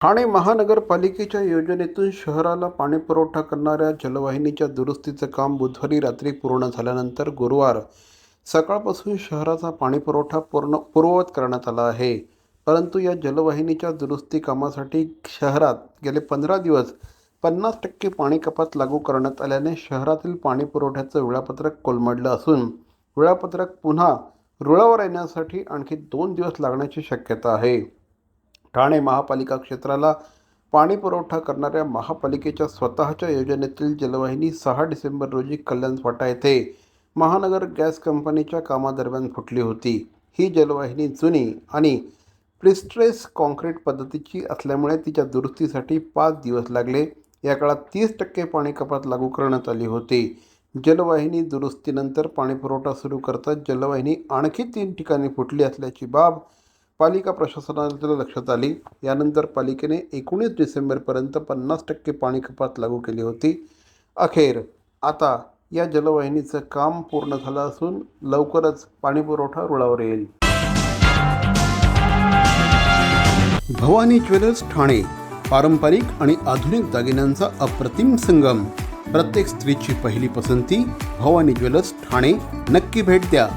ठाणे महानगरपालिकेच्या योजनेतून शहराला पाणीपुरवठा करणाऱ्या जलवाहिनीच्या दुरुस्तीचं काम बुधवारी रात्री पूर्ण झाल्यानंतर गुरुवार सकाळपासून शहराचा पाणीपुरवठा पूर्ववत करण्यात आला आहे. परंतु या जलवाहिनीच्या दुरुस्ती कामासाठी शहरात गेले 15 दिवस 50% पाणी कपात लागू करण्यात आल्याने शहरातील पाणीपुरवठ्याचं वेळापत्रक कोलमडलं असून वेळापत्रक पुन्हा रुळावर येण्यासाठी आणखी 2 दिवस लागण्याची शक्यता आहे. ठाणे महापालिका क्षेत्राला पाणीपुरवठा करणाऱ्या महापालिकेच्या स्वतःच्या योजनेतील जलवाहिनी 6 डिसेंबर रोजी कल्याण फाटा येथे महानगर गॅस कंपनीच्या कामादरम्यान फुटली होती. ही जलवाहिनी जुनी आणि प्रिस्ट्रेस कॉन्क्रीट पद्धतीची असल्यामुळे तिच्या दुरुस्तीसाठी 5 दिवस लागले. या काळात 30% पाणी कपात लागू करण्यात आली होती. जलवाहिनी दुरुस्तीनंतर पाणीपुरवठा सुरू करताच जलवाहिनी आणखी 3 ठिकाणी फुटली असल्याची बाब पालिका प्रशासनाच्या लक्षात आली. यानंतर पालिकेने 19 डिसेंबरपर्यंत 50% पाणी कपात लागू केली होती. अखेर आता या जलवाहिनीचं काम पूर्ण झालं असून लवकरच पाणीपुरवठा रुळावर येईल. भवानी ज्वेलर्स ठाणे, पारंपरिक आणि आधुनिक दागिन्यांचा अप्रतिम संगम. प्रत्येक स्त्रीची पहिली पसंती भवानी ज्वेलर्स ठाणे. नक्की भेट द्या.